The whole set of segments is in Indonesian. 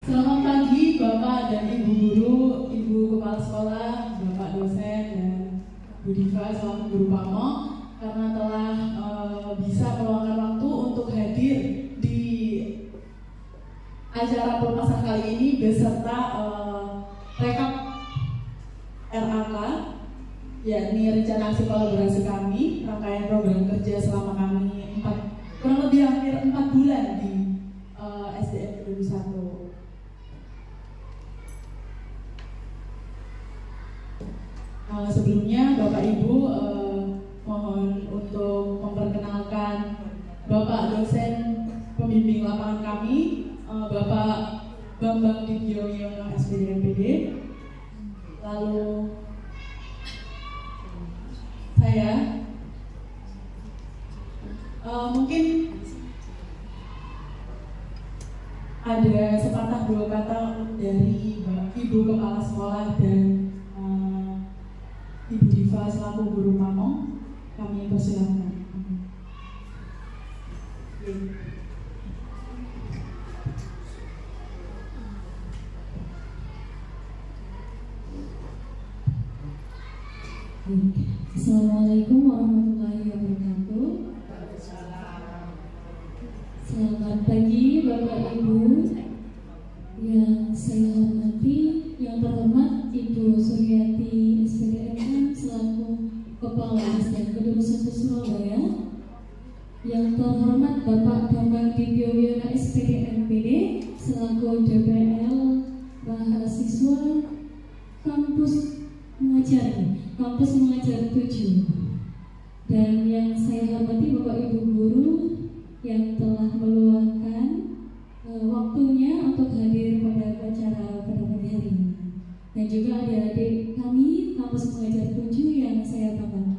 Selamat pagi Bapak dan Ibu Guru, Ibu Kepala Sekolah, Bapak dosen, dan Bu Diva selaku Guru Pamo, karena telah bisa meluangkan waktu untuk hadir di acara pelepasan kali ini beserta rekap RAK, yakni rencana aksi kolaborasi kami, rangkaian program kerja selama kami kurang lebih hampir 4 bulan di SDN 21. Sebelumnya Bapak Ibu mohon untuk memperkenalkan Bapak dosen pembimbing lapangan kami, Bapak Bambang Dityo Yono SPD MPD. Lalu saya mungkin ada sepatah dua kata dari Ibu Kepala Sekolah dan Ibu Diva selaku Guru Pamo, kami persilakan. Assalamualaikum warahmatullahi wabarakatuh. Selamat pagi Bapak Ibu yang saya hormati, yang terhormat Ibu Suryati SPDMM selaku Kepala SDN Keduru 1 Surabaya, yang terhormat Bapak Bambang Dityo Yono SPD MPD selaku DPL mahasiswa kampus mengajar 7, dan yang saya hormati Bapak Ibu Guru yang telah meluangkan waktunya untuk hadir pada acara pada pagi hari ini, dan juga adik-adik kami kampus mengajar 7 yang saya banggakan.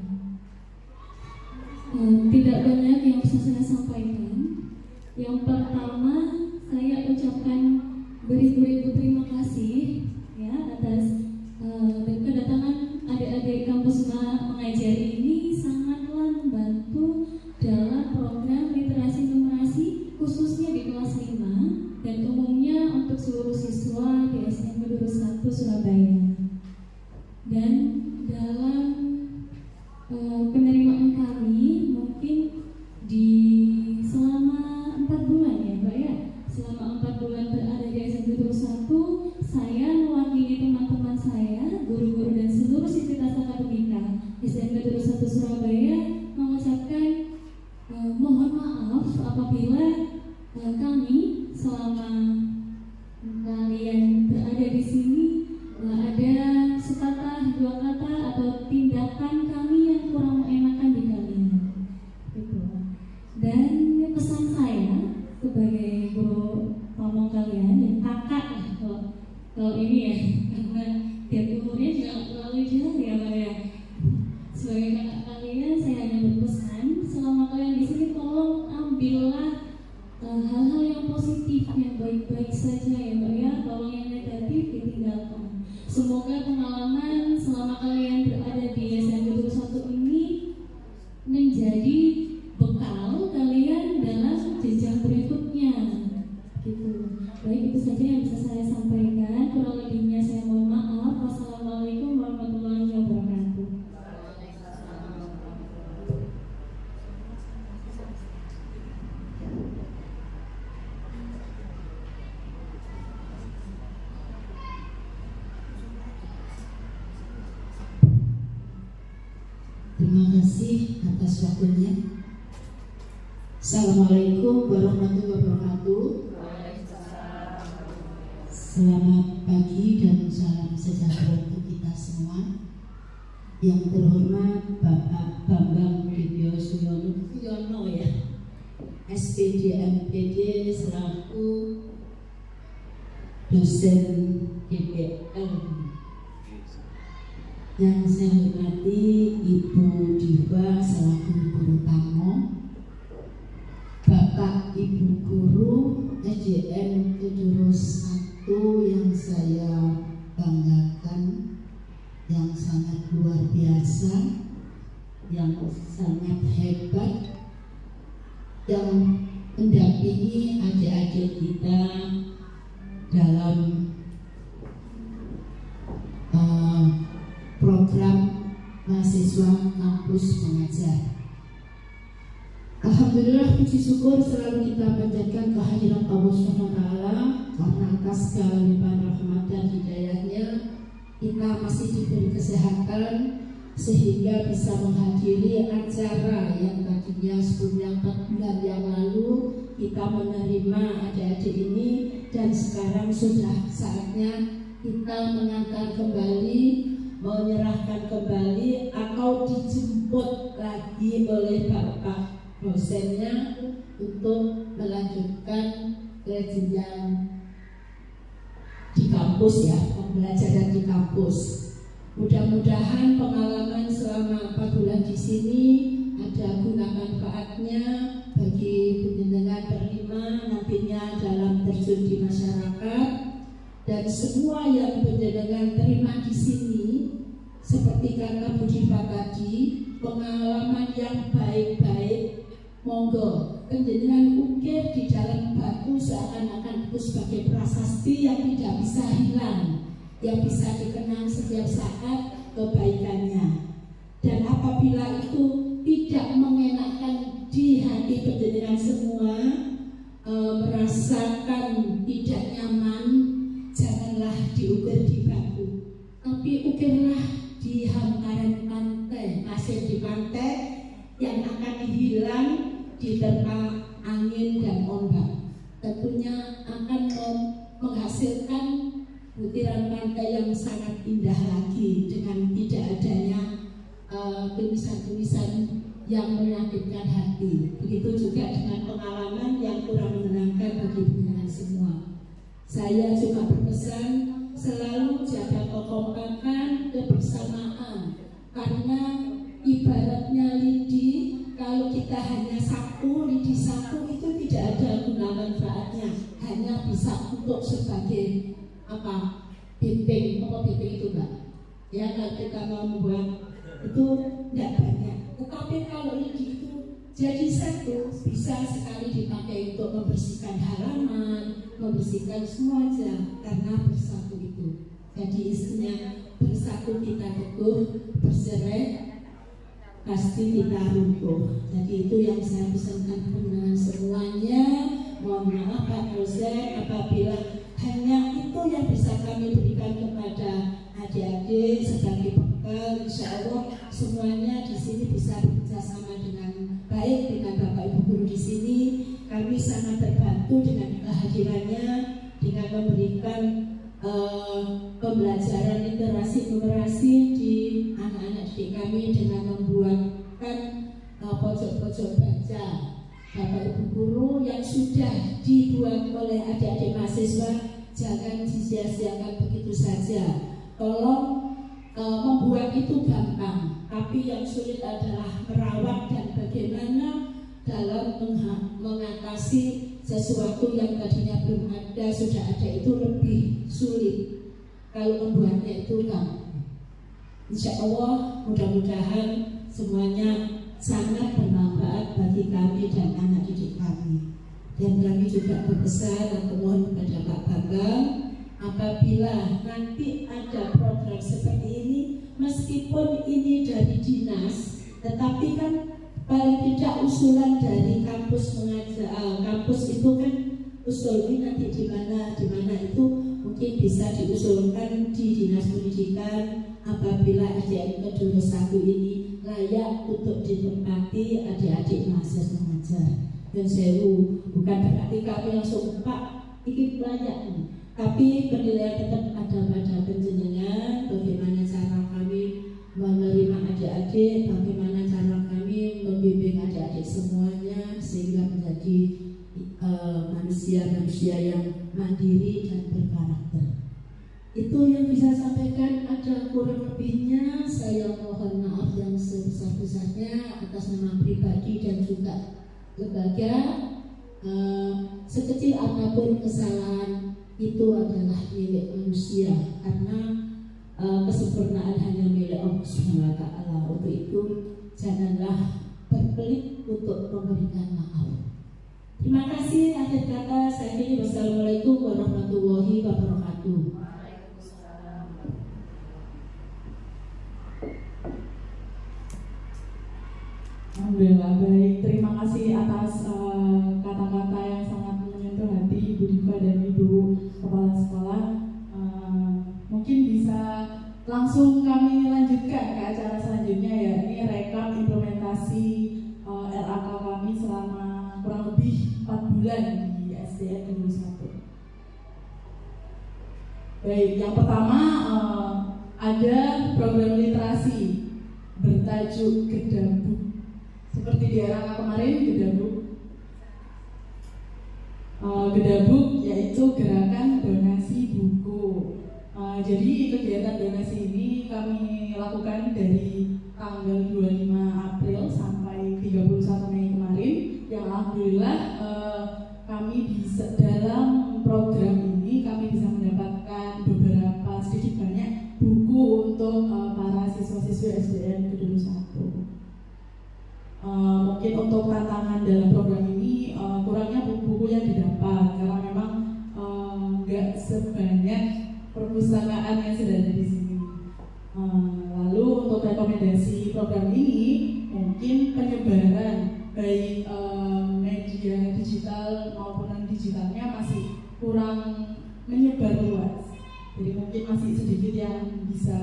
Tidak banyak yang bisa saya sampaikan. Yang pertama, saya ucapkan beribu-ribu terima kasih ya atas kedatangan adik-adik kampus mengajar ini, sangatlah membantu dalam program literasi numerasi khususnya di kelas 5 dan umumnya untuk seluruh siswa di SDN Keduru 1 Surabaya. Dan dalam penerimaan kami mungkin di selama 4 bulan ya Mbak ya, selama 4 bulan berada di SDN Keduru 1, saya mewakili teman-teman saya, guru-guru dan seluruh sivitas akademika SDN Keduru 1 Surabaya mengucapkan mohon maaf apabila kami selama kalian berada di sini ada sepatah dua kata atau tindakan kami yang kurang mengenakan di kalian. Gitu. Dan pesan saya sebagai guru pamong kalian, yang kakak kalau ini ya, karena tiap umurnya juga terlalu jauh ya Mbak ya. Sebagai kakak kalian, saya hanya berpesan selama kalian di sini tolong ambillah hal-hal yang positif, yang baik-baik saja ya Mbak ya. Tolong yang negatif ditinggalkan. Semoga pengalaman selama kalian berada di SDN Keduru 1 ini menjadi bekal kalian dalam jenjang berikutnya. Gitu. Baik, itu saja yang bisa saya sampaikan. Kurang lebihnya saya mohon maaf. Wassalamualaikum warahmatullahi wabarakatuh. Terima kasih atas waktunya. Assalamualaikum warahmatullahi wabarakatuh. Selamat pagi dan salam sejahtera untuk kita semua. Yang terhormat Bapak Bambang Dityo Yono ya, SPD MPD selaku dosen DPL. Yang saya hormati Ibu Diva selaku Guru Pamo, Bapak Ibu Guru SDN Keduru 1 yang saya banggakan, yang sangat luar biasa, yang sangat hebat, yang mendampingi adik-adik kita dalam program mahasiswa kampus mengajar. Alhamdulillah, puji syukur selalu kita panjatkan kehadiran Allah SWT, karena atas segala limpahan rahmat dan hidayahnya kita masih diberi kesehatan sehingga bisa menghadiri acara yang tadinya sebelumnya 4 bulan yang lalu kita menerima adik-adik ini, dan sekarang sudah saatnya kita mengantar kembali, menyerahkan kembali atau dijemput lagi oleh Bapak dosennya untuk melanjutkan ke jenjang di kampus ya, pembelajaran di kampus. Mudah-mudahan pengalaman selama 4 bulan di sini ada guna manfaatnya bagi penjenengan berlima nantinya dalam terjun di masyarakat, dan semua yang penjenengan terima di sini seperti kata Bu Diva tadi, pengalaman yang baik-baik. Monggo penjenengan ukir di dalam batu seakan-akan itu sebagai prasasti yang tidak bisa hilang, yang bisa dikenang setiap saat kebaikannya. Dan apabila itu tidak mengenakan di hati penjenengan semua, merasakan tidak nyaman, janganlah diukir di batu, tapi ukirlah di hamparan pantai, pasir di pantai yang akan hilang diterpa angin dan ombak. Tentunya akan menghasilkan butiran pantai yang sangat indah lagi dengan tidak adanya tulisan-tulisan yang menyakitkan hati. Begitu juga dengan pengalaman yang kurang menyenangkan bagi pendengar semua. Saya juga berpesan selalu jaga kekompakan, kebersamaan, karena ibaratnya lidi, kalau kita hanya lidi satu itu tidak ada guna manfaatnya, hanya bisa untuk sebagai binting itu Mbak ya, kalau kita mau membuat itu tidak banyak. Tetapi kalau lidi itu jadi satu, bisa sekali dipakai untuk membersihkan halaman, membersihkan semua aja, karena bersatu itu. Jadi istrinya bersatu kita teguh, bercerai pasti kita runtuh. Jadi itu yang saya pesankan pendengar semuanya. Mohon maaf Pak dosen apabila hanya itu yang bisa kami berikan kepada adik-adik sebagai bekal. Insya Allah semuanya di sini bisa bekerjasama dengan baik dengan Bapak Ibu guru di sini. Kami sangat terbantu dengan kehadirannya, dengan memberikan pembelajaran literasi di anak-anak didik kami, dengan membuatkan pojok-pojok baca Bapak Ibu guru yang sudah dibuat oleh adik-adik mahasiswa. Jangan disia-siakan begitu saja. Tolong membuat itu gampang, tapi yang sulit adalah merawat dan bagaimana dalam mengatasi sesuatu yang tadinya belum ada, sudah ada, itu lebih sulit. Kalau membuatnya itu gampang. Insya Allah mudah-mudahan semuanya sangat bermanfaat bagi kami dan anak didik kami. Dan kami juga berpesan dan mohon kepada Pak Bambang, apabila nanti ada program seperti ini, meskipun ini dari dinas, tetapi kan paling tidak usulan dari kampus mengajar, kampus itu kan usulnya nanti di mana itu mungkin bisa diusulkan di dinas pendidikan. Apabila adik-adik kedua satu ini layak untuk ditempati adik-adik mahasiswa mengajar. Dan sewu bukan berarti kami langsung Pak ini layak nih, tapi penilaian tetap ada pada penjenengan. Bagaimana cara kami menerima adik-adik, bagaimana cara kami membimbing adik-adik semuanya sehingga menjadi manusia-manusia yang mandiri dan berkarakter. Itu yang bisa sampaikan. Ada kurang lebihnya saya mohon maaf yang sebesar-besarnya atas nama pribadi dan juga lembaga. Sekecil apapun kesalahan itu adalah milik manusia, karena kesempurnaan hanya milik Allah SWT. Untuk itu janganlah berkelit untuk memberikan maaf. Terima kasih. Akhir kata saya akhiri. Wassalamualaikum warahmatullahi wabarakatuh. Alhamdulillah baik. Terima kasih atas kata-kata yang sangat menyentuh hati Ibu Diva dan Ibu Kepala Sekolah. Mungkin bisa langsung kami lanjutkan ke acara selanjutnya ya. Ini rekap implementasi RAK kami selama kurang lebih 4 bulan di SDN Negeri 1. Baik, yang pertama ada program literasi bertajuk Gedabuk. Seperti di RAK kemarin, Gedabuk yaitu gerakan donasi buku. Jadi kegiatan donasi ini kami lakukan dari tanggal 25 April sampai 31 Mei kemarin. Yang alhamdulillah kami bisa dalam program ini kami bisa mendapatkan beberapa sedikit banyak buku untuk para siswa-siswi SDN Keduru 1. Mungkin untuk tantangan dalam program ini kurangnya buku-buku yang didapat karena memang nggak sebanyak perpustakaan yang sudah ada di sini. Lalu untuk rekomendasi program ini mungkin penyebaran baik media digital maupun non digitalnya masih kurang menyebar luas. Jadi mungkin masih sedikit yang bisa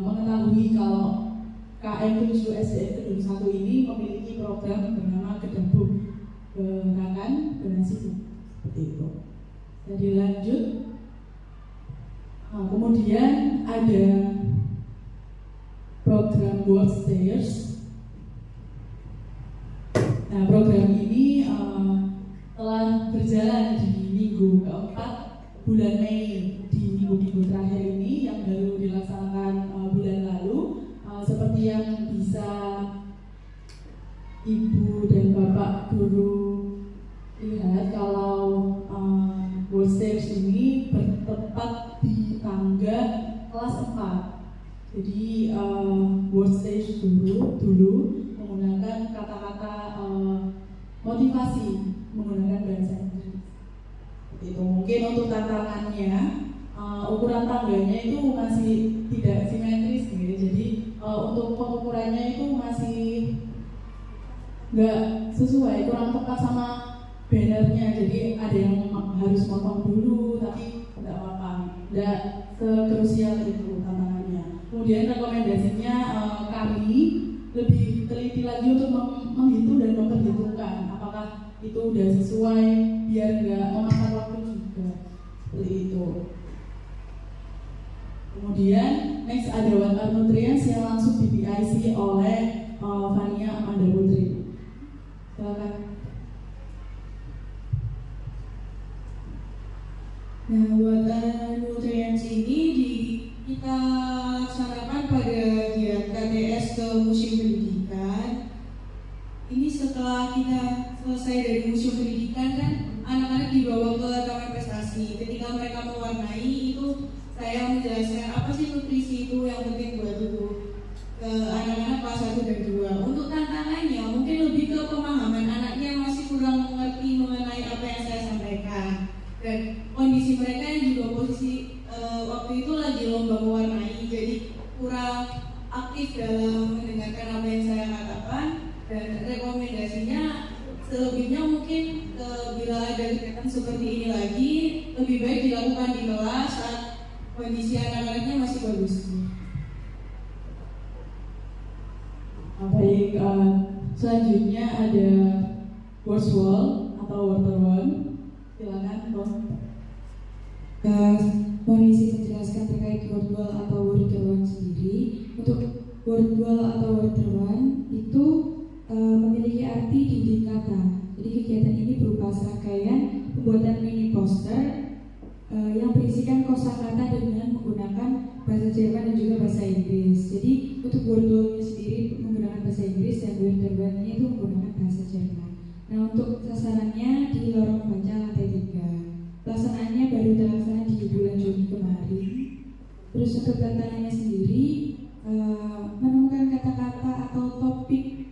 mengetahui kalau KM7 SDN Keduru 1 ini memiliki program bernama Gedabuk, gerakan donasi buku. Seperti itu. Jadi lanjut. Kemudian ada program World Stairs. Nah, program ini telah berjalan di minggu keempat bulan Mei, di minggu-minggu terakhir ini yang baru dilaksanakan bulan lalu. Seperti yang bisa Ibu dan Bapak guru lihat, kalau World Stage ini bertempat di tangga kelas 4. Jadi World Stage dulu menggunakan kata-kata motivasi menggunakan bahasa Inggris. Itu mungkin untuk tantangannya ukuran tangganya itu masih tidak simetris gitu. Jadi untuk pengukurannya itu masih nggak sesuai, kurang tepat sama bannernya. Jadi ada yang harus potong dulu, tapi nggak apa-apa, nggak sekrusial itu tantangannya. Kemudian rekomendasinya kami lebih teliti lagi untuk menghitung dan memperhitungkan apakah itu udah sesuai biar nggak memakan waktu juga. Seperti itu. Kemudian next ada water nutrients yang langsung di-PIC oleh Fania Amanda Putri. Silakan. Nah, water nutrients ini kita laksanakan pada KTS ke Museum Pendidikan. Ini setelah kita selesai dari Museum Pendidikan kan anak-anak dibawa ke Taman Prestasi. Ketika mereka mewarnai itu, saya menjelaskan apa sih nutrisi itu yang penting buat tubuh ke anak-anak kelas 1 dan 2. Untuk tantangannya mungkin lebih ke pemahaman anaknya masih kurang mengerti mengenai apa yang saya sampaikan. Dan kondisi mereka yang juga posisi waktu itu lagi lomba mewarnai, jadi kurang aktif dalam mendengarkan apa yang saya katakan. Dan rekomendasinya selebihnya mungkin bila ada kegiatan seperti ini lagi lebih baik dilakukan di kelas saat kondisi anak-anaknya masih bagus. Baik, selanjutnya ada Words Wall atau Water One. Silakan, Bang. Mohon izin menjelaskan terkait word wall atau water one sendiri. Untuk word wall atau water one itu memiliki arti dinding kata. Jadi kegiatan ini berupa serangkaian pembuatan mini poster yang berisikan kosakata dengan menggunakan bahasa Jerman dan juga bahasa Inggris. Jadi untuk word wall-nya sendiri menggunakan bahasa Inggris dan water one-nya itu menggunakan bahasa Jerman. Nah, untuk sasarannya di lorong baca lantai 3. Pelaksanaannya baru terlaksana di bulan Juni kemarin. Terus untuk tantangannya sendiri menemukan kata-kata atau topik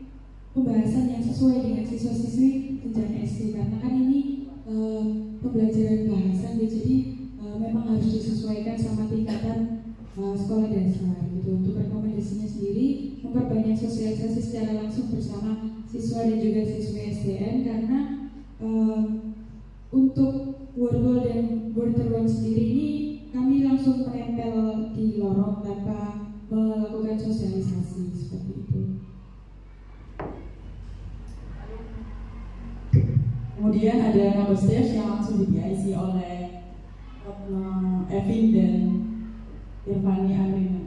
pembahasan yang sesuai dengan siswa-siswi jenjang SD karena kan ini pembelajaran bahasa jadi memang harus disesuaikan sama tingkatan sekolah dasar gitu. Untuk rekomendasinya sendiri memperbanyak sosialisasi secara langsung bersama siswa dan juga siswi SDN karena untuk word dan word sendiri ini kami langsung menempel di lorong tanpa melakukan sosialisasi seperti itu. Kemudian ada number stage yang langsung diisi oleh Evin dan Irfani Amrina.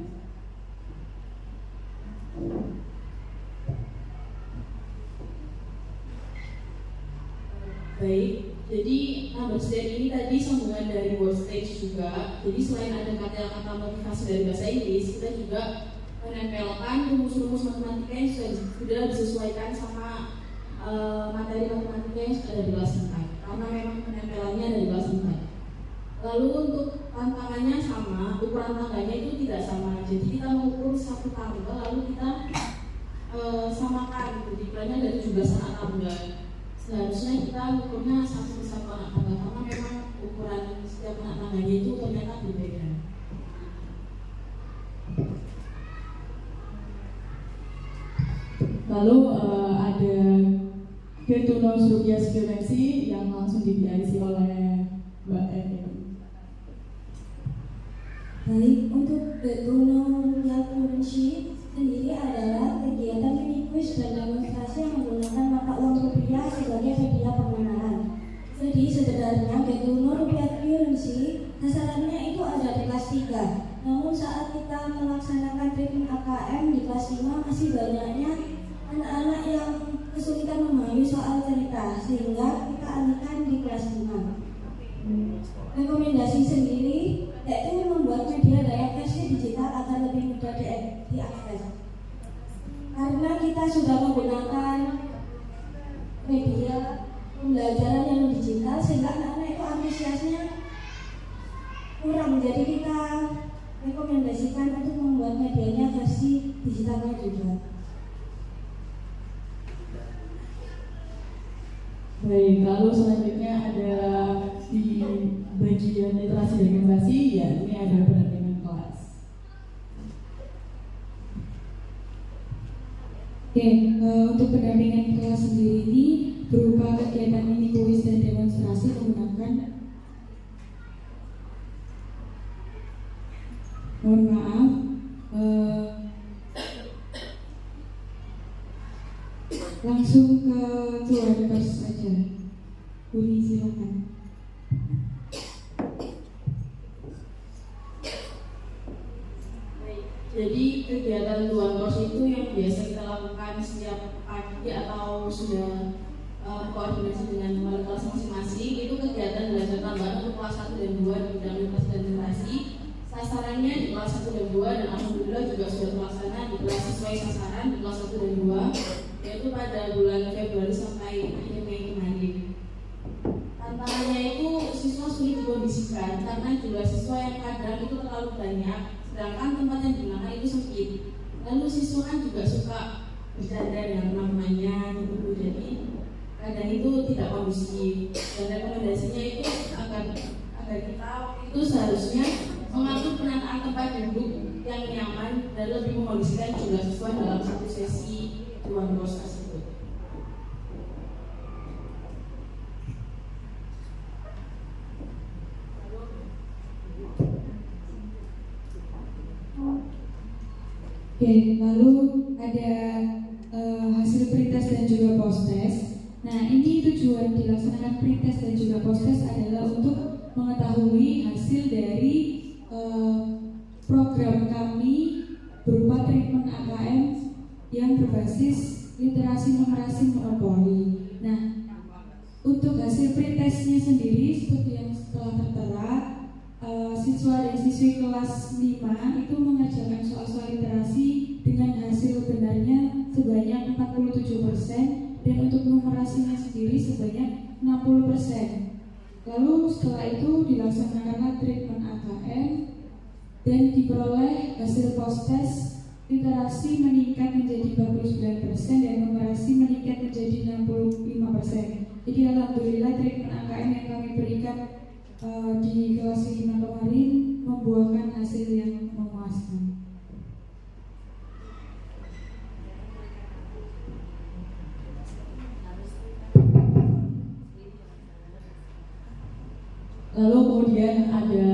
Baik, jadi number stage ini tadi sambungan dari word stage juga. Jadi selain ada kata-kata motivasi dari bahasa Inggris, kita juga menempelkan rumus-rumus matematika yang sudah disesuaikan sama materi matematika yang sudah ada di kelas 4. Karena memang penempelannya ada di kelas 4. Lalu untuk tantangannya sama, ukuran tangganya itu tidak sama. Jadi kita mengukur satu tangga, lalu kita samakan. Jadi ukurannya ada 17 anak tangga. Seharusnya kita mengukurnya satu persatu anak tangga, karena memang ukuran setiap anak tangganya itu ternyata berbeda. Lalu ada Getunos Rupiah Skill yang langsung diisi oleh Mbak Evin. Baik, untuk Getuno Rupiah sendiri adalah kegiatan mini quiz dan demonstrasi yang menggunakan mata uang rupiah sebagai media pengenalan. Jadi sebenarnya Getuno Rupiah Currency sasarannya itu ada di kelas 3. Namun saat kita melaksanakan treatment AKM di kelas 5 masih banyaknya anak-anak yang kesulitan memahami soal cerita sehingga kita alihkan di kelas 5. Rekomendasi sendiri yaitu membuat media dalam versi digital agar lebih mudah diakses. Karena kita sudah menggunakan media pembelajaran yang digital sehingga anak-anak itu antusiasnya kurang. Jadi kita rekomendasikan untuk membuat medianya versi digitalnya juga. Baik, lalu selanjutnya ada di bagian literasi dan generasi, ya ini ada pendampingan kelas. Oke, untuk pendampingan kelas sendiri ini berupa kegiatan mini kuis dan demonstrasi menggunakan mohon maaf langsung ke Tuaners saja. Uni silakan. Jadi kegiatan Tuan Kors itu yang biasa kita lakukan setiap pagi atau sudah koordinasi dengan wali kelas masing-masing. Itu kegiatan belajar tambahan untuk kelas 1 dan 2 di bidang literasi dan generasi. Sasarannya di kelas 1 dan 2 dan alhamdulillah juga sudah terlaksana di kelas sesuai sasaran di kelas 1 dan 2, yaitu pada bulan Februari sampai akhir Mei kemarin. Tantangannya itu siswa sulit dikondisikan karena jumlah siswa yang kadang itu terlalu banyak, sedangkan tempat yang digunakan itu sempit. Lalu siswa kan juga suka bercanda dengan teman-temannya gitu, jadi kadang itu tidak kondusif. Dan rekomendasinya itu agar kita itu seharusnya mengatur penataan tempat duduk yang nyaman dan lebih mengkondisikan jumlah siswa dalam satu sesi Tuan Kors tersebut. Oke, lalu ada hasil pretest dan juga post-test. Nah, ini tujuan dilaksanakan pretest dan juga post-test adalah untuk mengetahui hasil dari program kami berupa treatment AKM yang berbasis literasi numerasi monopoli. Nah, untuk hasil pretestnya sendiri seperti yang telah tertera, siswa dan siswi kelas 5 itu mengerjakan soal-soal literasi dengan hasil benarnya sebanyak 47% dan untuk numerasinya sendiri sebanyak 60%. Lalu setelah itu dilaksanakanlah treatment AKM dan diperoleh hasil post-test literasi meningkat menjadi 49% dan numerasi meningkat menjadi 65%. Jadi alhamdulillah treatment AKM yang kami berikan di kelas 5 kemarin membuahkan hasil yang memuaskan. Lalu kemudian ada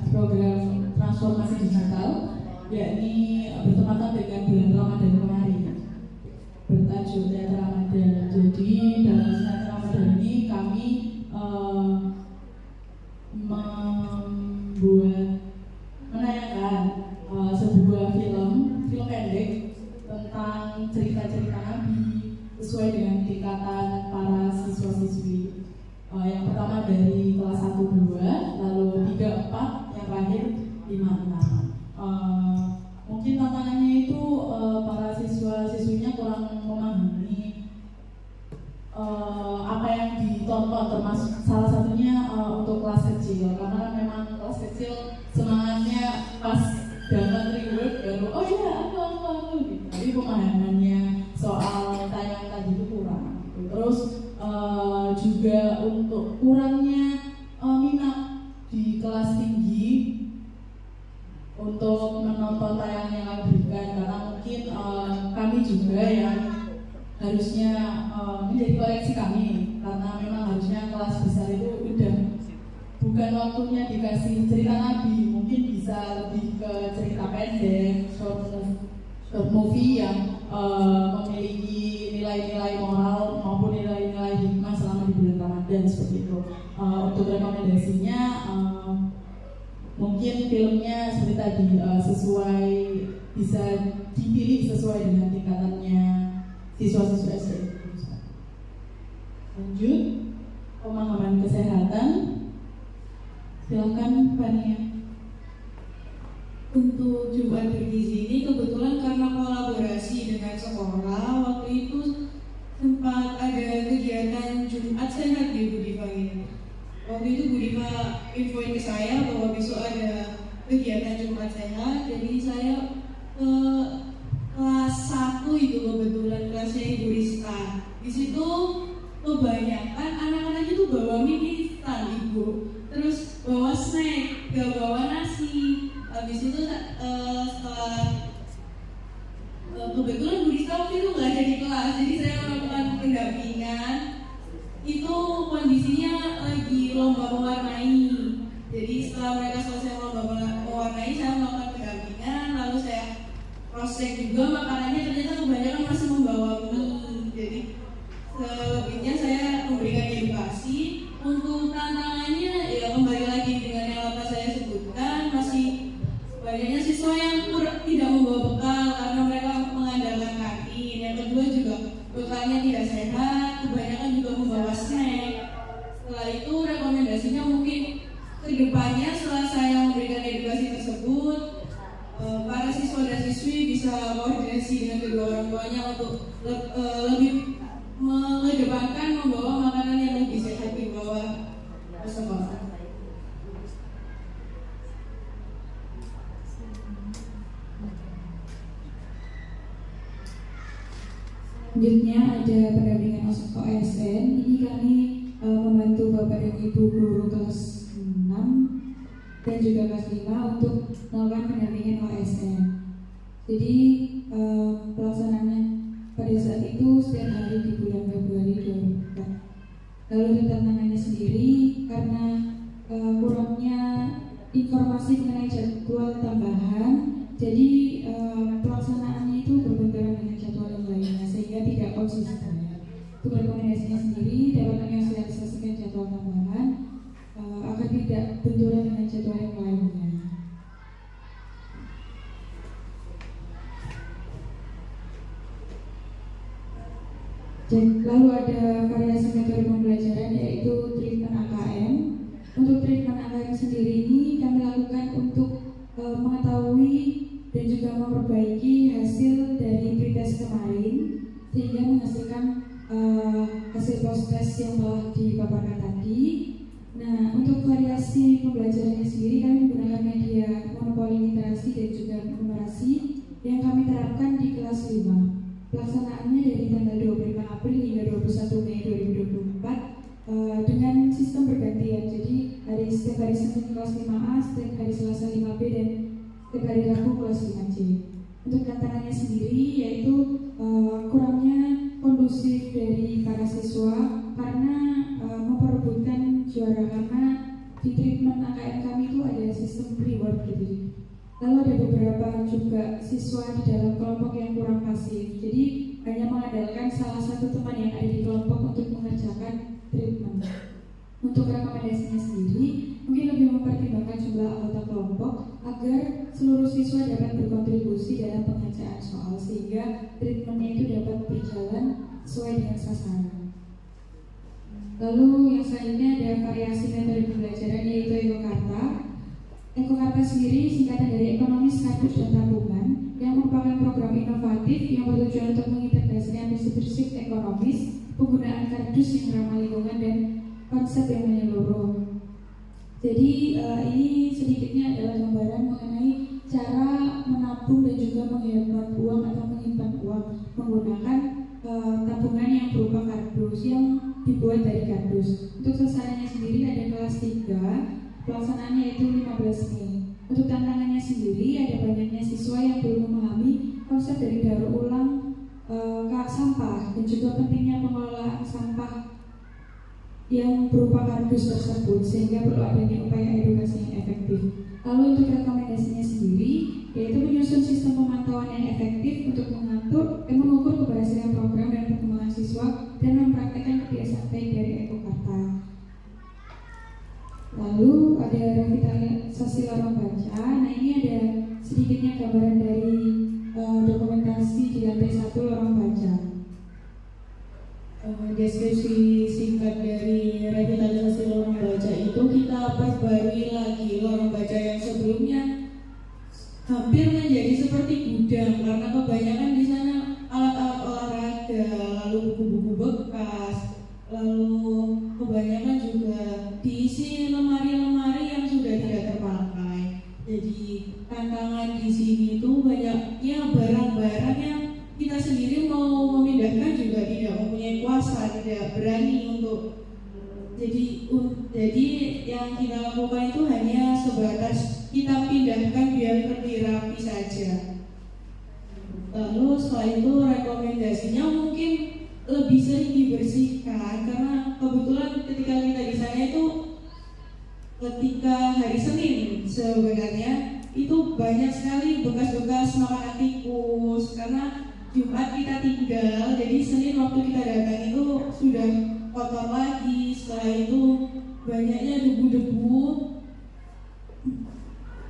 program transformasi digital, yakni bertepatan dengan bulan Ramadan kemarin, bertajuk Teater Ramadan. Jadi dalam Teater Ramadan ini kami menayangkan sebuah film pendek tentang cerita-cerita Nabi sesuai dengan tingkatan para siswa-siswi. Yang pertama dari kelas 1-2, lalu 3-4, yang terakhir 5-6. Mungkin tantangannya itu para siswa-siswinya kurang memahami apa yang ditonton, termasuk salah satunya untuk kelas kecil, karena memang kelas kecil semangatnya pas dapat reward baru oh iya aku gitu. Tapi pemahamannya soal tayangan tadi itu kurang gitu. Terus juga untuk kurangnya minat di kelas tinggi untuk menonton tayangan yang kami berikan, karena mungkin kami juga yang harusnya menjadi koleksi kami, karena memang harusnya kelas besar itu udah bukan waktunya dikasih cerita Nabi, mungkin bisa lebih ke cerita pendek, short movie yang memiliki nilai-nilai moral maupun nilai-nilai hikmah selama di bulan Ramadan, seperti itu. Untuk rekomendasinya mungkin filmnya seperti tadi sesuai, bisa dipilih sesuai dengan tingkatannya siswa-siswa SD. Lanjut, pemahaman kesehatan. Silakan Fania. Untuk Jumat bergizi ini kebetulan karena kolaborasi dengan sekolah, waktu itu sempat ada kegiatan Jumat Sehat di Bu Diva ini. Waktu itu Bu Diva infoin ke saya bahwa besok ada kegiatan Jumat Sehat, jadi saya ke kelas 1 itu kebetulan kelasnya Ibu Rista. Di situ kebanyakan anak-anak itu bawa mie instan Ibu, terus bawa snack, gak bawa nasi. Habis itu setelah kebetulan Bu Rista waktu itu nggak ada di kelas, jadi saya melakukan pendampingan. Itu kondisinya lagi lomba mewarnai. Jadi setelah mereka selesai lomba mewarnai, saya melakukan pendampingan, lalu saya cross check juga makanannya, ternyata kebanyakan masih membawa mie. Jadi selebihnya saya memberikan edukasi. Untuk tantangannya ya kembali lagi dengan yang dapat saya sebutkan, masih banyaknya siswa yang tidak membawa bekal karena mereka mengandalkan kantin. Yang kedua juga bekalnya tidak sehat, kebanyakan juga membawa snack. Setelah itu rekomendasinya mungkin kedepannya setelah saya memberikan edukasi tersebut, para siswa dan siswi bisa koordinasi dengan kedua orang tuanya untuk lebih mengedepankan membawa makanan yang lebih sehat di bawah sekolah. Selanjutnya ada pendampingan OSN. Ini kami membantu Bapak dan Ibu guru kelas 6 dan juga kelas 5 untuk melakukan pendampingan OSN. Jadi pelaksanaannya pada saat itu setiap hari di bulan Februari 2004. Lalu untuk tantangannya sendiri, karena kurangnya informasi mengenai jadwal tambahan, jadi pelaksanaannya itu berbenturan dengan jadwal yang lainnya sehingga tidak konsisten. Untuk rekomendasinya sendiri dapat mengasosiasikan jadwal tambahan agar tidak benturan dengan jadwal yang lainnya. Dan lalu ada variasi metode pembelajaran yaitu treatment AKM. Untuk treatment AKM sendiri ini kami lakukan untuk mengetahui dan juga memperbaiki hasil dari pretest kemarin sehingga menghasilkan hasil post-test yang telah dipaparkan tadi. Nah, untuk variasi pembelajarannya sendiri kami menggunakan media monopoli literasi dan juga numerasi yang kami terapkan di kelas 5. Pelaksanaannya dari tanggal 25 April hingga 21 Mei 2020. dengan sistem bergantian. Jadi setiap hari Senin kelas 5A, setiap hari Selasa 5B, dan setiap hari Rabu kelas 5C. Untuk tantangannya sendiri yaitu kurangnya kondusif dari para siswa karena memperebutkan juara, karena di treatment AKM kami itu ada sistem reward gitu. Lalu ada beberapa juga siswa di dalam kelompok yang kurang pasif, jadi hanya mengandalkan salah satu teman yang ada di kelompok untuk mengerjakan treatment. Untuk rekomendasinya sendiri, mungkin lebih mempertimbangkan jumlah anggota kelompok agar seluruh siswa dapat berkontribusi dalam pengerjaan soal sehingga treatmentnya itu dapat berjalan sesuai dengan sasaran. Lalu yang selanjutnya ada variasi metode pembelajaran yaitu Ekokarta. Ekokarta sendiri singkatan dari Ekonomis, Kardus, dan Tabungan yang merupakan program inovatif yang bertujuan untuk mengintegrasikan prinsip-prinsip ekonomis, penggunaan kardus yang ramah lingkungan, dan konsep yang menyeluruh. Jadi ini sedikitnya adalah gambaran mengenai cara menabung dan juga menghemat uang atau menyimpan uang menggunakan tabungan yang berupa kardus yang dibuat dari kardus. Untuk sasarannya sendiri ada kelas 3, pelaksanaannya yaitu 15 Mei. Untuk tantangannya sendiri ada banyaknya siswa yang belum memahami konsep dari daur ulang sampah dan juga pentingnya pengelolaan sampah yang berupa kardus tersebut, sehingga perlu adanya upaya edukasi yang efektif. Lalu untuk rekomendasinya sendiri yaitu menyusun sistem pemantauan yang efektif untuk mengukur keberhasilan program dan perkembangan siswa dan mempraktekkan kebiasaan baik dari Ekokarta. Lalu ada revitalisasi lorong baca. Nah, ini ada sedikitnya gambaran dari dokumentasi di lantai 1 lorong baca. Deskripsi singkat dari revitalisasi lorong baca itu kita perbarui lagi lorong baca yang sebelumnya hampir menjadi seperti gudang karena kebanyakan di sana alat-alat olahraga, lalu buku-buku bekas, lalu kebanyakan juga diisi lemari-lemari yang sudah tidak terpakai. Jadi tantangan di sini itu banyaknya barang-barang yang kita sendiri mau memindahkan juga tidak mempunyai kuasa, tidak berani untuk jadi yang kita lakukan itu hanya sebatas kita pindahkan biar lebih rapi saja. Lalu setelah itu rekomendasinya mungkin lebih sering dibersihkan karena kebetulan ketika kita di sana itu ketika hari Senin sebenarnya itu banyak sekali bekas-bekas makanan tikus karena Jumat kita tinggal, jadi Senin waktu kita datang itu sudah kotor lagi. Setelah itu banyaknya debu-debu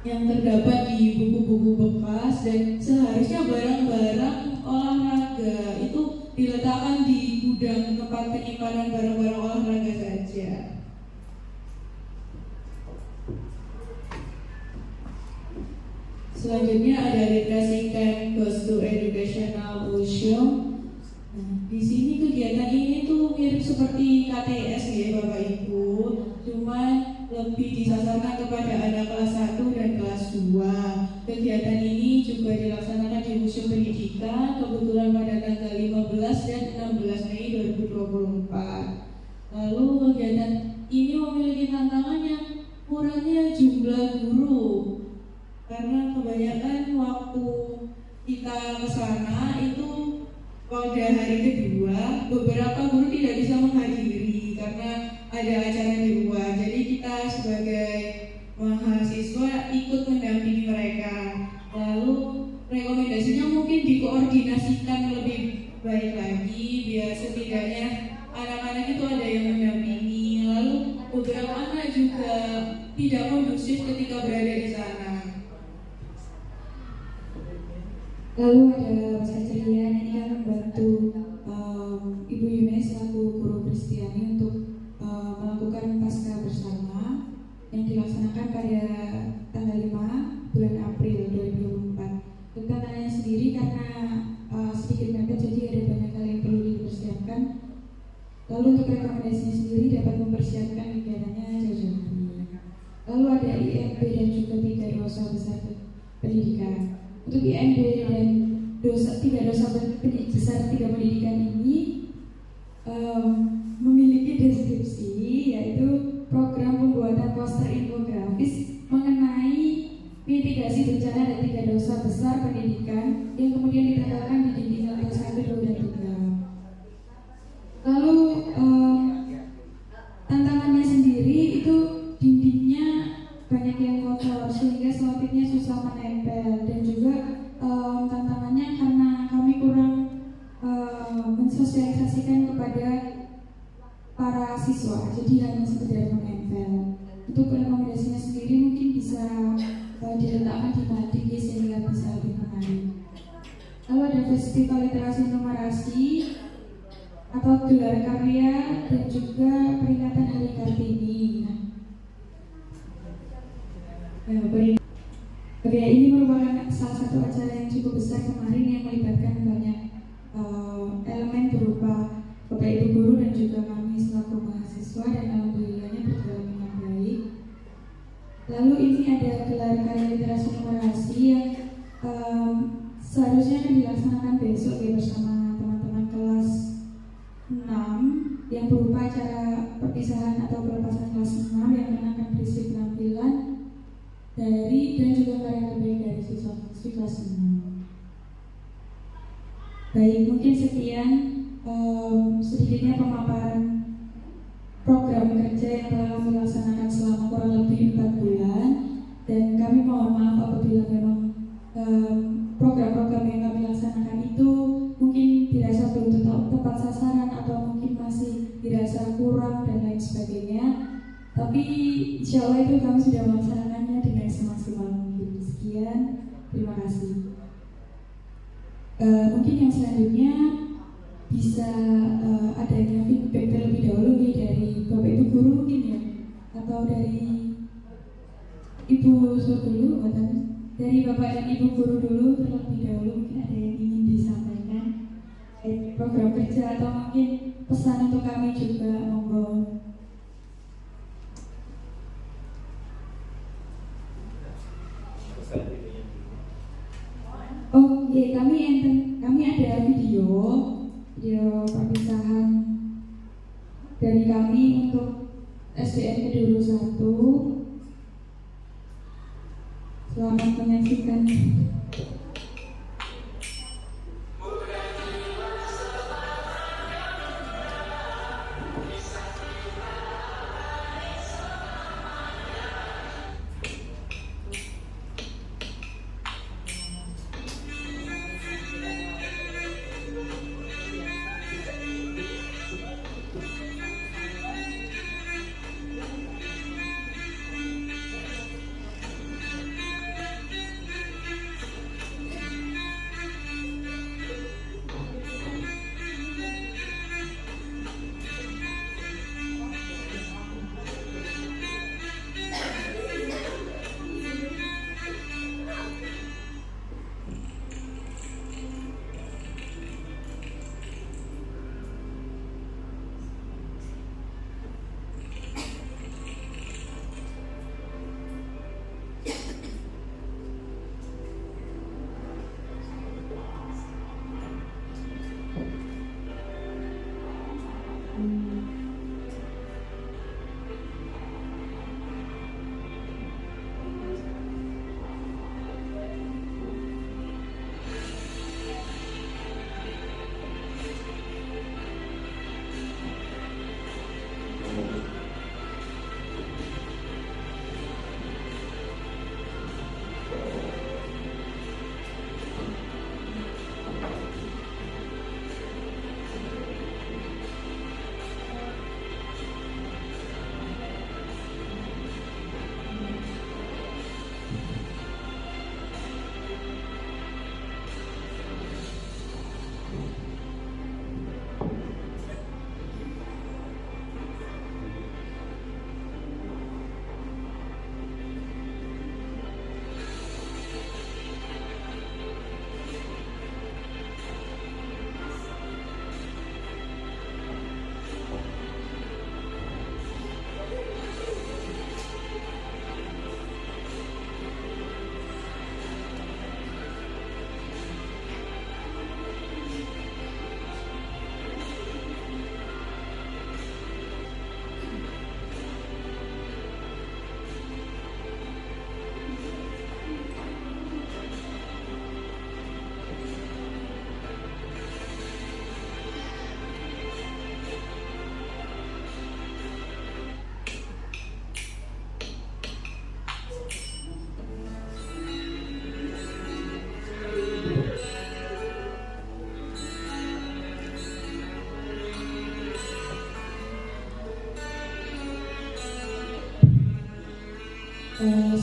yang terdapat di buku-buku bekas dan seharusnya barang-barang olahraga itu diletakkan di gudang tempat penyimpanan barang-barang olahraga saja. Selanjutnya ada literasi camp goes to educational museum. Nah, di sini kegiatan ini tuh mirip seperti KTS ya Bapak Ibu, cuman lebih disasarkan kepada anak kelas 1 dan kelas 2. Kegiatan ini juga dilaksanakan di Museum Pendidikan kebetulan pada tanggal 15 dan 16 Mei 2024. Lalu kegiatan ini memiliki tantangan yang kurangnya jumlah guru. Karena kebanyakan waktu kita ke sana itu pada hari kedua beberapa guru tidak bisa menghadiri karena ada acara di luar. Jadi kita sebagai mahasiswa ikut mendampingi mereka. Lalu rekomendasinya mungkin dikoordinasikan lebih baik lagi biar setidaknya anak-anak itu ada yang mendampingi. Lalu beberapa anak juga tidak kondusif ketika berada di sana. Lalu ada Mas Kecerian ini akan membantu Ibu Yunes selaku guru Kristiani untuk melakukan pasca bersama yang dilaksanakan pada tanggal 5 bulan April 2024. Untuk tantangannya sendiri karena sedikit mepet jadi ada banyak hal yang perlu dipersiapkan. Lalu untuk rekomendasinya sendiri dapat mempersiapkan kegiatannya jauh-jauh hari. Lalu ada IMB dan juga 3 dosa besar pendidikan. Untuk IMB dan 3 dosa besar 3 pendidikan ini memiliki mitigasi bencana dan 3 dosa besar pendidikan yang kemudian ditanggalkan di dinding lantai 1, 2, dan 3. Lalu tantangannya sendiri itu dindingnya banyak yang kotor sehingga selotipnya susah menempel, dan juga tantangannya karena kami kurang mensosialisasikan kepada para siswa, jadi hanya sekedar menempel. Untuk rekomendasinya sendiri mungkin bisa diletakkan di mading sehingga bisa lebih menarik. Lalu ada festival literasi numerasi atau gelar karya dan juga peringatan Hari Kartini. Karya ini merupakan salah satu acara yang cukup besar kemarin yang melibatkan banyak elemen berupa Bapak Ibu guru dan juga kami selaku mahasiswa, dan alhamdulillahnya berjalan dengan baik. Lalu ini ada gelar karya literasi numerasi yang seharusnya akan dilaksanakan besok ya bersama teman-teman kelas 6 yang berupa acara perpisahan atau pelepasan kelas 6 yang akan berisi penampilan dari dan juga karya terbaik dari siswa kelas 6. Baik, mungkin sekian sedikitnya pemaparan program kerja yang telah kami laksanakan selama kurang lebih 4 bulan, dan kami mohon maaf apabila memang program-program yang kami laksanakan itu mungkin dirasa belum tepat sasaran atau mungkin masih dirasa kurang dan lain sebagainya, tapi insya Allah itu kami sudah melaksanakannya dengan semaksimal mungkin. Sekian, terima kasih. Mungkin yang selanjutnya bisa adanya feedback terlebih dahulu nih dari Bapak Ibu guru mungkin ya, atau dari Ibu Sur dulu, atau dari Bapak dan Ibu guru dulu terlebih dahulu, mungkin ada yang ingin disampaikan program kerja atau mungkin pesan untuk kami juga, monggo. Oh, ya, kami ada video perpisahan dari kami untuk SDN Keduru 1. Selamat menyaksikan.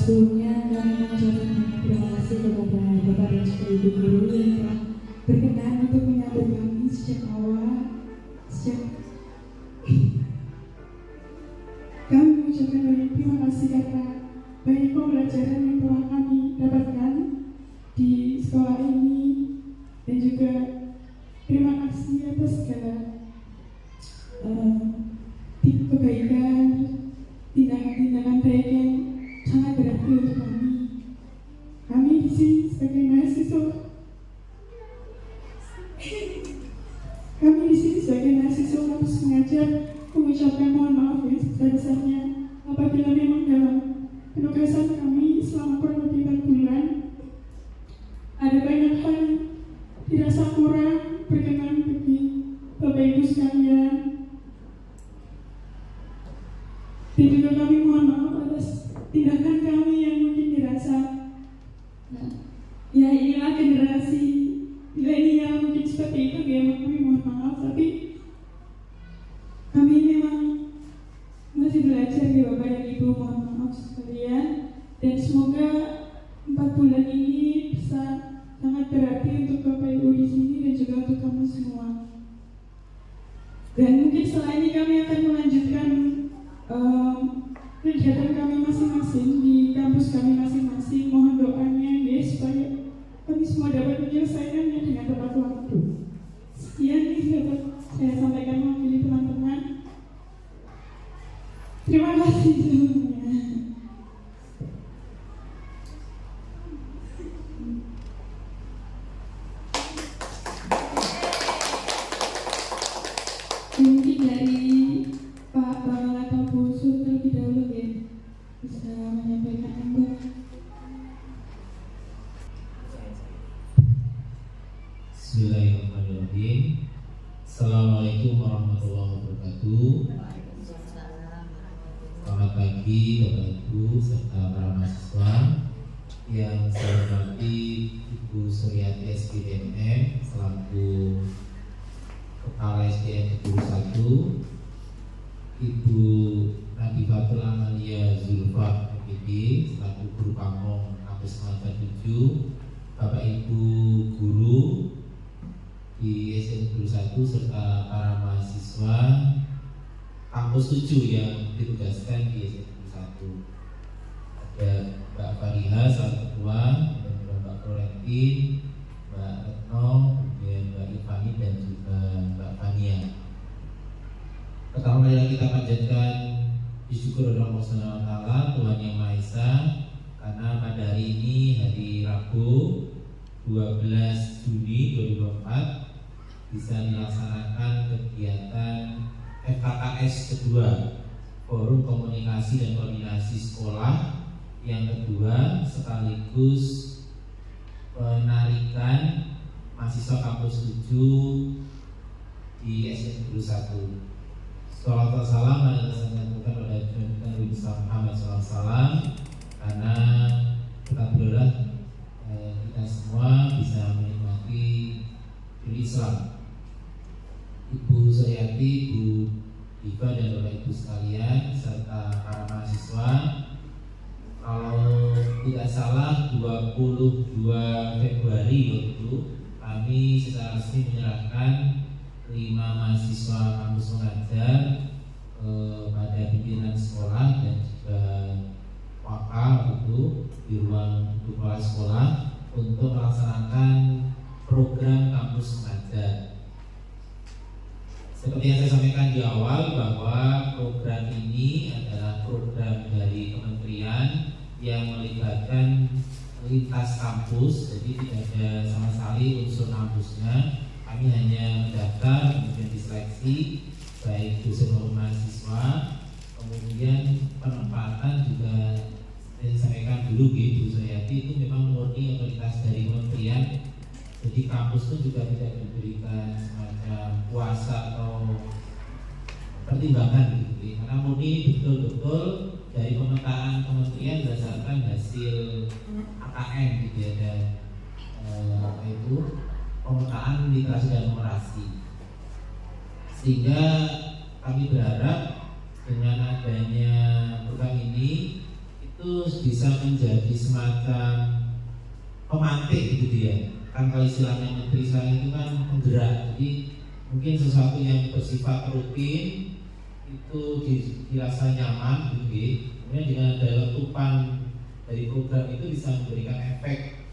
Sebelumnya kami mengucapkan banyak terima kasih kepada Bapak dan juga Ibu guru yang telah berkenan untuk menyambut kami sejak awal. Kami mengucapkan banyak terima kasih karena banyak pembelajaran yang telah kami dapatkan di sekolah ini, dan juga terima kasih atas segala kebaikan, tindakan-tindakan baik yang sangat berarti untuk kami. Kami di sini sebagai mahasiswa, harus mengajar mengucapkan mohon maaf yang sebesar-besarnya apabila memang dalam penugasan kami selama kurang lebih 4 bulan ada banyak hal yang dirasa kurang berkenan bagi Bapak Ibu sekalian. Dan juga kami mohon maaf atas tindakan kami yang mungkin dirasa ya inilah generasi milenial mungkin seperti itu, ya kami mohon maaf, tapi kami memang masih belajar ya Bapak dan Ibu, mohon maaf sekalian, dan semoga 4 bulan ini bisa sangat berarti untuk Bapak Ibu di sini dan juga untuk kamu semua. Dan mungkin setelah ini kami akan melanjutkan kegiatan kami masing-masing di kampus kami masing-masing. Mohon doanya ya supaya kami semua dapat menyelesaikannya dengan tepat waktu. Sekian yang dapat saya sampaikan mewakili teman-teman. Terima kasih semuanya. Mungkin dari Pak Bang atau Bu Su terlebih dahulu ya, bisa menyampaikan yang Bismillahirrahmanirrahim. Assalamualaikum warahmatullahi wabarakatuh. Selamat pagi Bapak Ibu serta para mahasiswa yang saya hormati Ibu Suryati SPDMM selaku Kepala SDM Guru 1, Ibu Nadifatul Amalia Zulfa MPD selaku Guru Pamong Kampus Mangga 7, Bapak Ibu Guru di SDM Guru 1 serta para mahasiswa Kampus 7 yang ditugaskan di SDM Guru 1. Ada Mbak Fariha selaku ketua, dan Mbak Florentin, Mbak Retno, kemudian Mbak Ivani dan juga Mbak Fania. Pertama kali kita panjatkan syukur kepada Allah Subhanahu wa Ta'ala, Tuhan Yang Maha Esa, karena pada hari ini hari Rabu 12 Juni 2024 bisa dilaksanakan kegiatan FKKS kedua, Forum Komunikasi dan Koordinasi Sekolah yang kedua, sekaligus penarikan mahasiswa kampus 7 di SDM Guru 1. Salawat dan salam kepada Nabi Muhammad SAW, karena kita berdoa kita semua bisa menikmati Islam. Ibu Suryati, Ibu Diva dan Bapak Ibu sekalian serta para mahasiswa, kalau tidak salah 22 Februari waktu kami secara resmi menyerahkan 5 mahasiswa kampus mengajar pada pimpinan sekolah dan juga wakal itu di ruang kepala sekolah untuk melaksanakan program kampus mengajar. Seperti yang saya sampaikan di awal bahwa program ini adalah program dari kementerian yang melibatkan lintas kampus, jadi tidak ada sama sekali unsur kampusnya. Kami hanya mendaftar, kemudian diseleksi baik dosen maupun mahasiswa, kemudian penempatan juga saya sampaikan dulu Bu Suryati itu memang murni otoritas dari kementerian. Jadi kampus itu juga tidak diberikan semacam kuasa atau pertimbangan gitu, karena murni betul-betul dari pemetaan kementerian berdasarkan hasil AKM gitu ya, dan pemetaan literasi dan numerasi. Sehingga kami berharap dengan adanya program ini itu bisa menjadi semacam pemantik gitu dia. Kan kalau istilahnya menteri saya itu kan penggerak, jadi mungkin sesuatu yang bersifat rutin itu dirasa nyaman gitu. Kemudian dengan ada letupan dari program itu bisa memberikan efek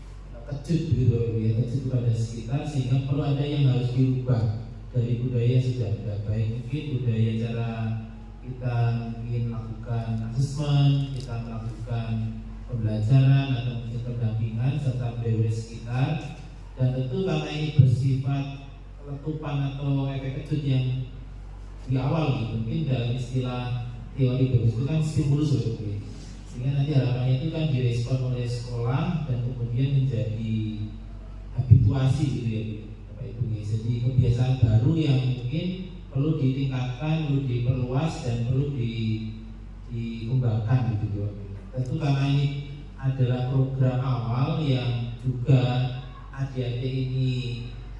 kejut gitu ya, kejut kepada sekitar, sehingga perlu ada yang harus dirubah dari budaya yang sudah tidak baik. Mungkin budaya cara kita mungkin melakukan asesmen, kita melakukan pembelajaran atau mungkin pendampingan serta budaya sekitar. Dan tentu karena ini bersifat letupan atau efek kejut yang di awal gitu, mungkin dalam istilah teori itu kan stimulus gitu, sehingga nanti harapannya itu kan direspon oleh sekolah dan kemudian menjadi habituasi gitu ya Bapak Ibu. Jadi kebiasaan baru yang mungkin perlu ditingkatkan, perlu diperluas dan perlu dikembangkan gitu ya. Tentu karena ini adalah program awal yang juga adik-adik ini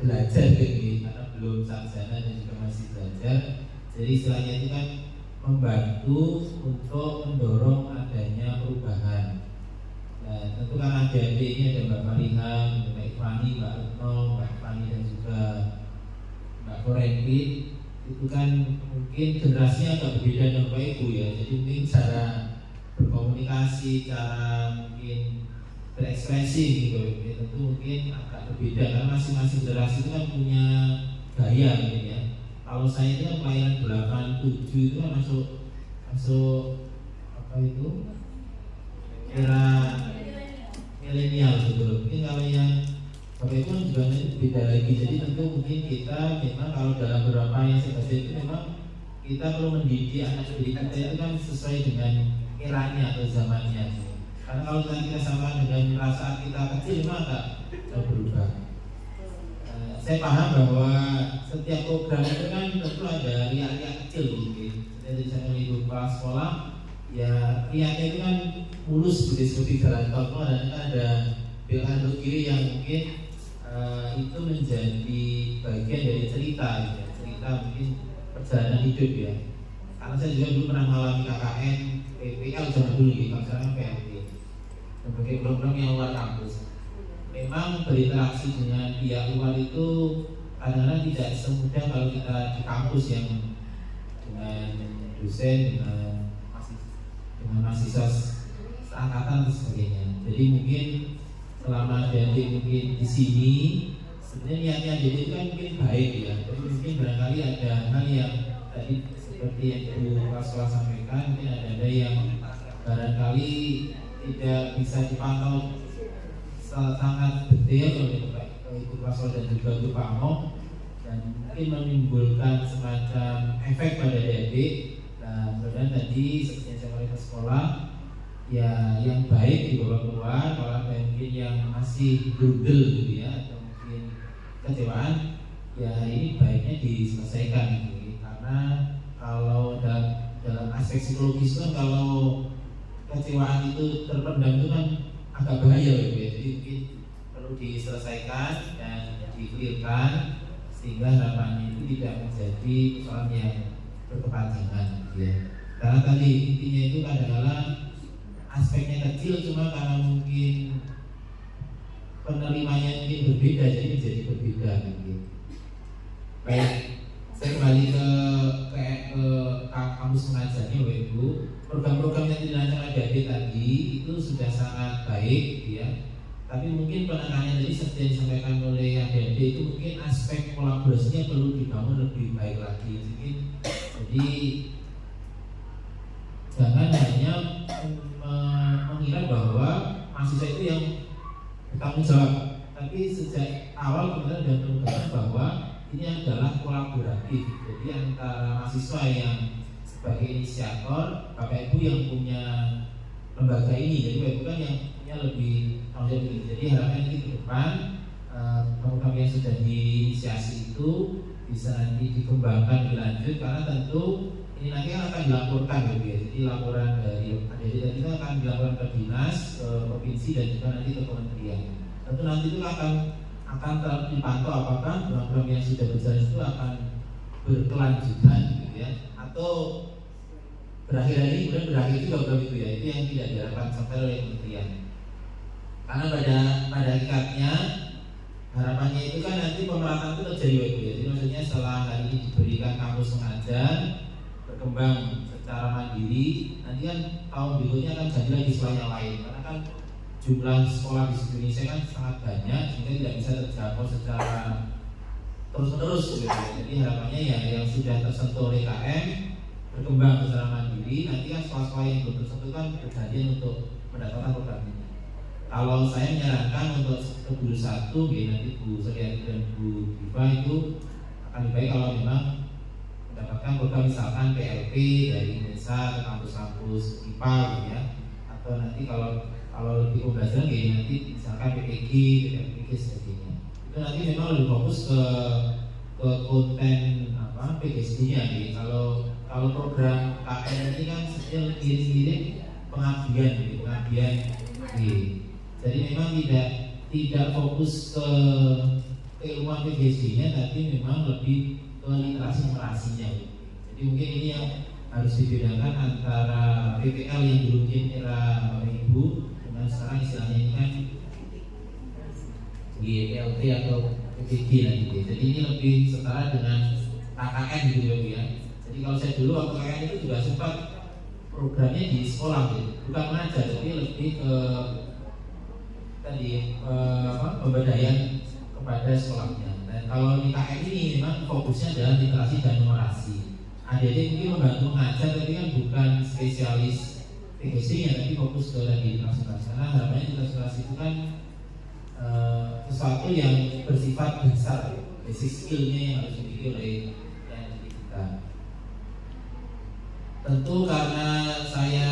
belajar gitu, karena belum sarjana dan juga masih belajar. Jadi istilahnya itu kan membantu untuk mendorong adanya perubahan. Nah, tentu kan adik-adik ini ada Mbak Mariha, Mbak Ifani, Mbak Retno, Mbak Fani dan juga Mbak Korempit. Itu kan mungkin generasinya agak berbeda dengan Bapak Ibu ya. Jadi mungkin cara berkomunikasi, cara mungkin berekspresi gitu, tentu mungkin agak berbeda karena masing-masing generasi itu kan punya gaya gitu ya. Kalau saya itu kan kelahiran 87 itu kan masuk apa itu era milenial gitu. Mungkin kalau yang Bapak Ibu juga beda lagi. Jadi tentu mungkin kita memang kalau dalam beberapa yang saya baca itu memang kita perlu mendidik anak didik kita itu kan sesuai dengan eranya atau zamannya. Karena kalau kita sama dengan perasaan kita kecil memang agak berubah. Saya paham bahwa setiap program itu kan tentu ada riak-riak kecil gitu. Jadi saya mengikut kepala sekolah, ya riaknya itu kan mulus seperti jalan tol, dan kan ada belakang kiri yang mungkin itu menjadi bagian dari cerita, gitu ya. Cerita mungkin perjalanan hidup ya. Karena saya juga dulu pernah mengalami KKN, PPL zaman dulu gitu, kalau sekarang PLT, berbagai program yang luar kampus. Memang berinteraksi dengan pihak luar itu kadang-kadang tidak semudah kalau kita di kampus yang dengan dosen, dengan mahasiswa seangkatan dan sebagainya. Jadi mungkin selama adik mungkin di sini sebenarnya niatnya adik itu kan mungkin baik ya. Tapi mungkin barangkali ada hal yang tadi seperti yang Ibu Sekolah sampaikan, mungkin ada yang barangkali tidak bisa dipantau sangat detail oleh Ibu Pasol dan juga Ibu Pamo, dan mungkin menimbulkan semacam efek pada adik. Nah, mudah-mudahan tadi seperti yang saya oleh ke sekolah, ya yang baik dibawa keluar. Kalau ada mungkin yang masih grudel gitu ya, atau mungkin kecewaan, ya ini baiknya diselesaikan gitu. Karena kalau dalam aspek psikologis kan kalau kecewaan itu terpendam itu kan agak bahaya gitu ya. Jadi mungkin perlu diselesaikan dan di-clearkan sehingga harapannya itu tidak menjadi persoalan yang berkepanjangan gitu ya. Karena tadi intinya itu kadang-kadang aspeknya kecil, cuma karena mungkin penerimanya mungkin berbeda jadi menjadi berbeda gitu. Baik, saya kembali ke kampus mengajarnya Bapak Ibu. Program-program yang dilakukan adik-adik tadi itu sudah sangat baik ya. Tapi mungkin penekanannya tadi seperti yang disampaikan oleh adik-adik itu mungkin aspek kolaborasinya perlu dibangun lebih baik lagi. Mungkin jadi jangan hanya mengira bahwa mahasiswa itu yang bertanggung jawab, tapi sejak awal kemudian sudah menemukan bahwa ini adalah kolaboratif. Jadi antara mahasiswa yang sebagai inisiator, Bapak Ibu yang punya lembaga ini, jadi Bapak Ibu kan yang punya lebih tanggung jawab ini. Jadi harapan ini ke depan program yang sudah diinisiasi itu bisa nanti dikembangkan lebih lanjut, karena tentu ini nanti akan dilaporkan gitu ya. Jadi laporan dari adik-adik tadi itu akan dilaporkan ke dinas, ke provinsi dan juga nanti ke kementerian. Tentu nanti itu akan dipantau apakah program yang sudah berjalan itu akan berkelanjutan gitu ya, atau berakhir hari kemudian berakhir juga program itu ya, itu yang tidak diharapkan sampai oleh kementerian. Karena pada hakikatnya harapannya itu kan nanti pemerataan itu terjadi ya. Jadi maksudnya setelah hari ini diberikan kampus mengajar berkembang secara mandiri, nanti kan tahun berikutnya akan jadi lagi sekolah yang lain. Karena kan jumlah sekolah di Indonesia kan sangat banyak sehingga tidak bisa terjangkau secara terus-menerus gitu ya. Jadi harapannya ya yang sudah tersentuh oleh KM berkembang secara mandiri, nanti kan sekolah-sekolah yang belum tersentuh kan bergantian untuk mendapatkan program ini. Kalau saya menyarankan untuk ke Guru 1, nanti Bu Suryati dan Bu Diva itu akan lebih baik kalau memang mendapatkan program misalkan PLP dari desa ke kampus-kampus IPA gitu ya. Atau nanti kalau lebih pembelajaran nanti misalkan PPG, PPG sebagainya. Itu nanti memang lebih fokus ke konten PGSD-nya gitu. Kalau program KN ini kan sebenarnya mirip-mirip pengabdian gitu, pengabdian gitu. Jadi memang tidak fokus ke keilmuan PGSD-nya, tapi memang lebih ke literasi numerasinya. Jadi mungkin ini yang harus dibedakan antara PPL yang dulu mungkin era Bapak Ibu dengan sekarang istilahnya ini kan PLT atau PPG lah gitu. Jadi ini lebih setara dengan KKN gitu ya. Jadi kalau saya dulu waktu KKN itu juga sempat programnya di sekolah gitu, bukan mengajar tapi lebih ke pemberdayaan kepada sekolahnya. Dan kalau di KM ini memang fokusnya adalah literasi dan numerasi. Adik-adik mungkin membantu mengajar tapi kan bukan spesialis PGSD-nya, tapi fokus ke literasi. Karena harapannya literasi itu kan sesuatu yang bersifat besar, basic skill-nya yang harus dimiliki oleh yang kita. Tentu karena saya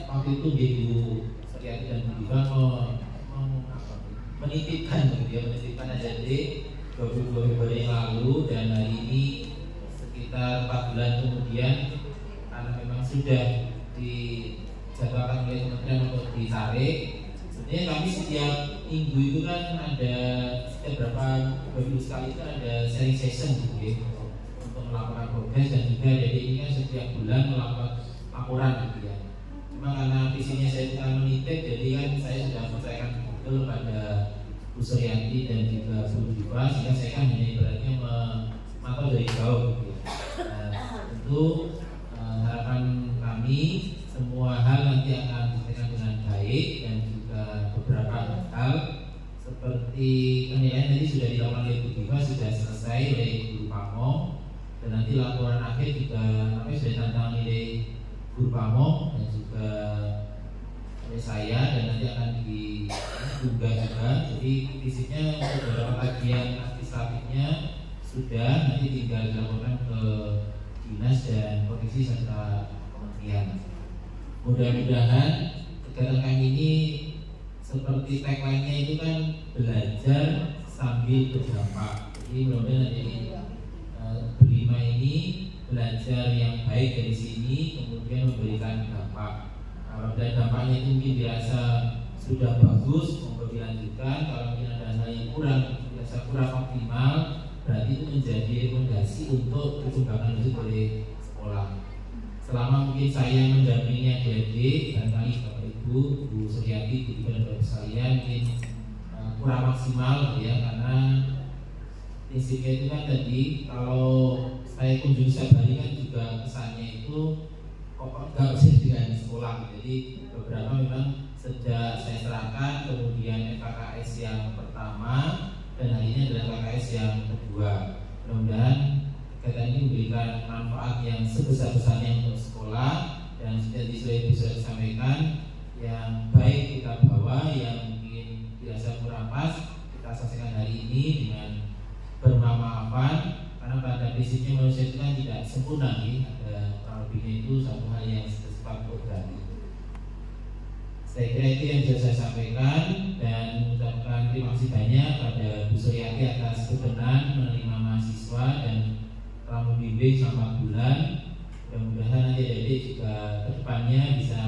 waktu itu Bu Suryati dan Bu Diva menitipkan adik-adik 22 Februari yang lalu, dan hari ini sekitar 4 bulan kemudian karena memang sudah dijadwalkan oleh kementerian untuk ditarik. Sebenarnya kami setiap minggu itu kan ada setiap berapa minggu sekali itu ada sharing session gitu ya, untuk melakukan progres, dan juga jadi ini kan setiap bulan melakukan laporan gitu ya. Cuma karena visinya saya bukan menitip, jadi kan saya sudah percayakan betul pada Bu Suryati dan juga Bu Diva, sehingga saya kan hanya ibaratnya memantau dari jauh gitu ya. Tentu harapan kami semua hal nanti akan diselesaikan dengan baik, dan juga beberapa hal seperti penilaian tadi sudah dilakukan oleh Bu Diva, sudah selesai oleh Guru Pamong, dan nanti laporan akhir juga sudah ditandatangani oleh Guru Pamong dan juga oleh saya, dan nanti akan diunggah juga. Jadi fisiknya untuk beberapa kajian administratifnya sudah, nanti tinggal dilakukan ke dinas dan provinsi serta kementerian. Mudah-mudahan kegiatan kami ini seperti tagline-nya itu kan belajar sambil berdampak. Jadi mudah-mudahan jadi berlima ini belajar yang baik dari sini, kemudian memberikan dampak. Kalau dampaknya itu mungkin dirasa sudah bagus, monggo dilanjutkan. Kalau mungkin ada hal yang dirasa kurang optimal, berarti itu menjadi rekomendasi untuk dikembangkan lanjut oleh sekolah. Selama mungkin saya mendampingi adik-adik, barangkali Bapak Ibu, Bu Suryati, Bu Diva dan Bapak sekalian mungkin kurang maksimal ya, karena prinsipnya itu kan tadi kalau saya kunjungi setiap hari kan juga kesannya itu kok gak bersih dengan sekolah. Jadi beberapa memang sejak saya serahkan, kemudian FKKS yang pertama, dan hari ini adalah KKS yang kedua. Mudah-mudahan kegiatan ini memberikan manfaat yang sebesar-besarnya untuk sekolah, dan seperti sudah disampaikan, yang baik kita bawa, yang mungkin dirasa kurang pas kita selesaikan hari ini dengan bermaaf-maafan, karena pada prinsipnya manusia itu kan tidak sempurna nih, ada kurang lebihnya itu satu hal yang bersifat organik. Saya kira itu yang bisa saya sampaikan, dan mengucapkan terima kasih banyak pada Bu Suryati atas berkenan menerima mahasiswa dan telah membimbing selama bulan. Mudah-mudahan nanti adik-adik juga kedepannya bisa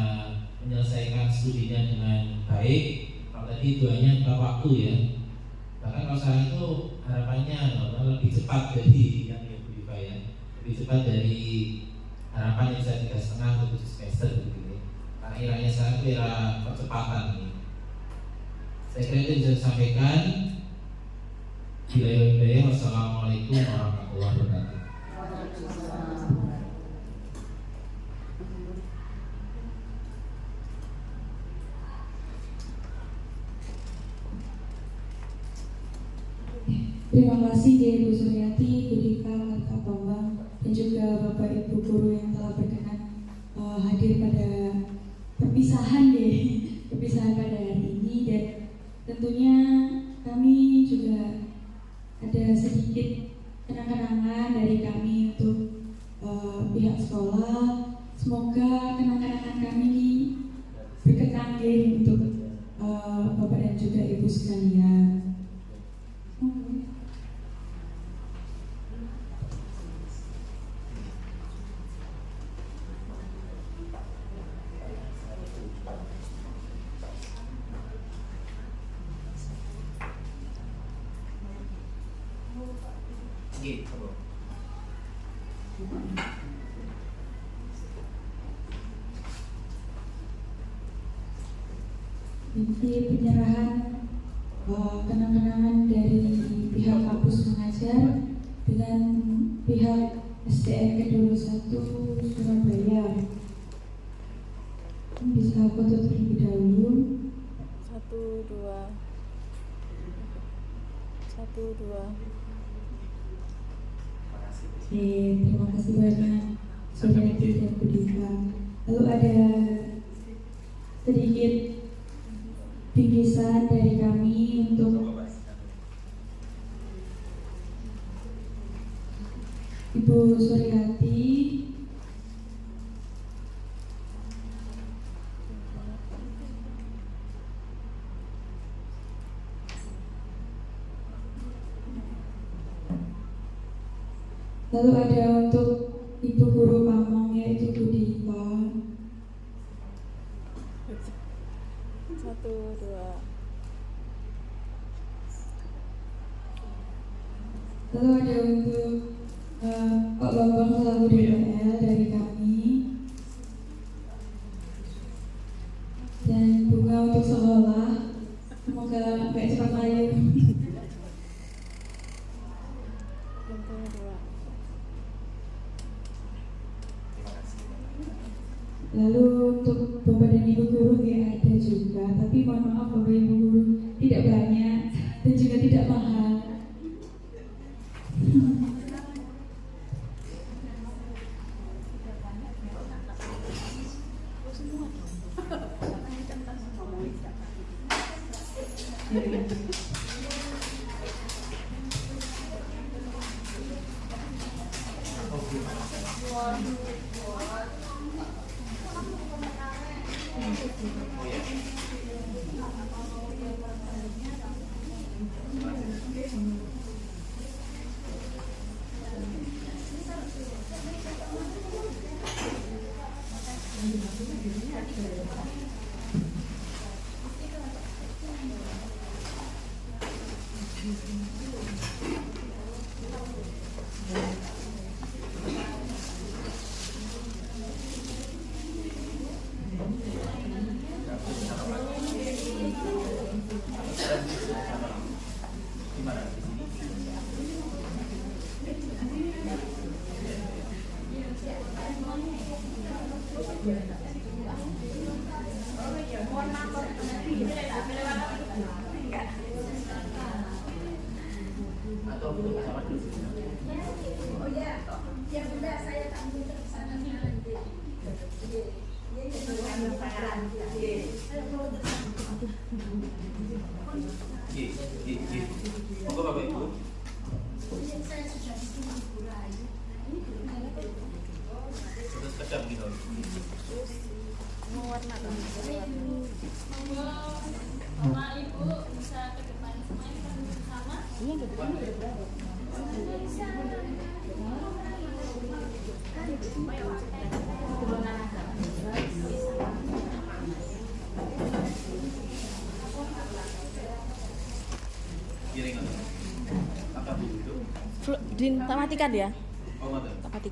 menyelesaikan studinya dengan baik. Kalau tadi doanya tepat waktu ya. Bahkan kalau sekarang itu harapannya lebih cepat dari yang Bu Diva ya, lebih cepat dari harapannya bisa 3,5 atau 7 semester begitu. Karena iranya sekarang itu era percepatan nih. Saya kira itu bisa disampaikan. Bismillahirrahmanirrahim. Wassalamualaikum warahmatullahi wabarakatuh. Terima kasih Ibu Suryati, Bu Dika, Kak Bambang, dan juga Bapak Ibu guru yang telah berkenan hadir pada perpisahan pada hari ini. Dan tentunya kami juga ada sedikit kenang-kenangan dari kami untuk pihak sekolah. Semoga kenang-kenangan kami ini berkenan untuk Bapak dan juga Ibu sekalian. Ini penyerahan kenang-kenangan dari pihak kampus mengajar dengan pihak SDN Kedua 1 Surabaya. Bisa foto terlebih dahulu. 1, 2. Terima kasih banyak Saudara dan Bu Dika. Lalu ada sedikit bingkisan dari kami untuk Ibu Suryati. Lalu ada untuk Ibu Guru Pamong yaitu Bu Dika. 1, 2. Lalu ada untuk Pak Bambang selaku DPL dari kami. Dan bunga untuk sekolah. Semoga sampai cepat layu. Lalu untuk Bapak dan Ibu guru ya ada juga, tapi mohon maaf Bapak Ibu guru tidak banyak dan juga tidak mahal. Din, tak matikan ya? Oh, mati. Tak matikan.